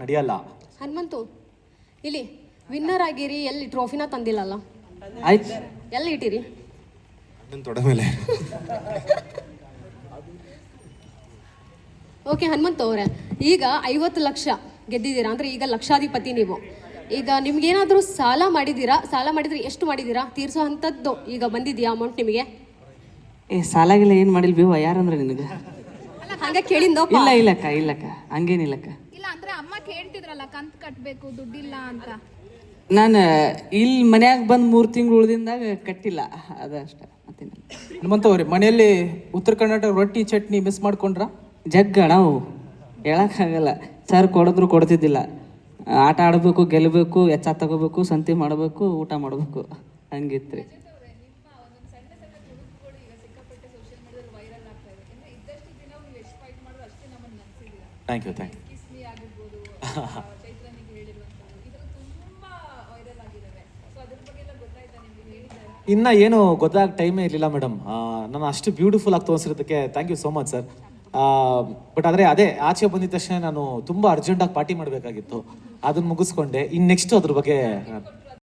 ನಡೆಯಲ್ಲ. ಹನುಮಂತು ಇಲ್ಲಿ ವಿನ್ನರ್ ಆಗಿರಿ, ಎಲ್ಲಿ ಟ್ರೋಫಿನ ತಂದಿಲ್ಲಲ್ಲ? ಆಯ್ತು, ಎಲ್ಲಿ ಇಟ್ಟಿರಿ? ನನ್ನ ತೊಡೆ ಮೇಲೆ. ಓಕೆ ಹನುಮಂತು ಅವರೇ, ಈಗ 50 ಲಕ್ಷ ಗೆದ್ದಿದ್ದೀರಾ ಅಂದರೆ ಈಗ ಲಕ್ಷಾಧಿಪತಿ ನೀವು. ಈಗ ನಿಮ್ಗೇನಾದರೂ ಸಾಲ ಮಾಡಿದ್ದೀರಾ? ಸಾಲ ಮಾಡಿದ್ರೆ ಎಷ್ಟು ಮಾಡಿದ್ದೀರಾ? ತೀರ್ಸೋ ಅಂಥದ್ದು ಈಗ ಬಂದಿದೆಯಾ ಅಮೌಂಟ್ ನಿಮಗೆ? ಸಾಲಾಗಿಲ್ಲ ಏನು ಮಾಡಿಲ್ಲ ಬೇವ, ಯಾರಂದ್ರೆ ನಿನಗೆ? ಹಂಗೆ ಕೇಳಿಂದಪ್ಪ. ಇಲ್ಲಕ್ಕ ಹಂಗೇನಿಲ್ಲಕ್ಕ. ಇಲ್ಲ ಅಂದ್ರೆ ಅಮ್ಮ ಕೇಳ್ತಿದ್ರಲ್ಲ ಕಂತ್ ಕಟ್ಬೇಕು ದುಡ್ಡಿಲ್ಲ ಅಂತ. ನಾನು ಇಲ್ಲಿ ಮನ್ಯಾಗ ಬಂದು 3 ತಿಂಗಳು ಉಳ್ದಿಂದಾಗ ಕಟ್ಟಿಲ್ಲ, ಅದಷ್ಟೇ, ಮತ್ತೇನಿಲ್ಲ. ಹನುಮಂತ ಅವ್ರಿ, ಮನೆಯಲ್ಲಿ ಉತ್ತರ ಕರ್ನಾಟಕ ರೊಟ್ಟಿ ಚಟ್ನಿ ಮಿಸ್ ಮಾಡ್ಕೊಂಡ್ರ? ಜಗ್ಗ ನಾವು ಹೇಳಕ್ಕಾಗಲ್ಲ. ಸರ್ ಕೊಡಿದ್ರು ಕೊಡ್ತಿದ್ದಿಲ್ಲ. ಆಟ ಆಡಬೇಕು, ಗೆಲ್ಲಬೇಕು, ಎಚ್ಚ ತಗೋಬೇಕು, ಸಂತಿ ಮಾಡಬೇಕು, ಊಟ ಮಾಡಬೇಕು, ಹಂಗಿತ್ರಿ. Thank you. ಇನ್ನ ಏನು ಗೊತ್ತಾಗ ಟೈಮೇ ಇರಲಿಲ್ಲ ಮೇಡಮ್. ನಾನು ಅಷ್ಟು ಬ್ಯೂಟಿಫುಲ್ ಆಗಿ ತೋರಿಸಿರೋದಕ್ಕೆ thank you so much sir. But ಆದರೆ ಅದೇ ಆಚೆ ಬಂದಿದ ತಕ್ಷಣ ನಾನು ತುಂಬ ಅರ್ಜೆಂಟಾಗಿ ಪಾರ್ಟಿ ಮಾಡಬೇಕಾಗಿತ್ತು, ಅದನ್ನು ಮುಗಿಸ್ಕೊಂಡೆ. ಇನ್ನು ನೆಕ್ಸ್ಟ್ ಅದ್ರ ಬಗ್ಗೆ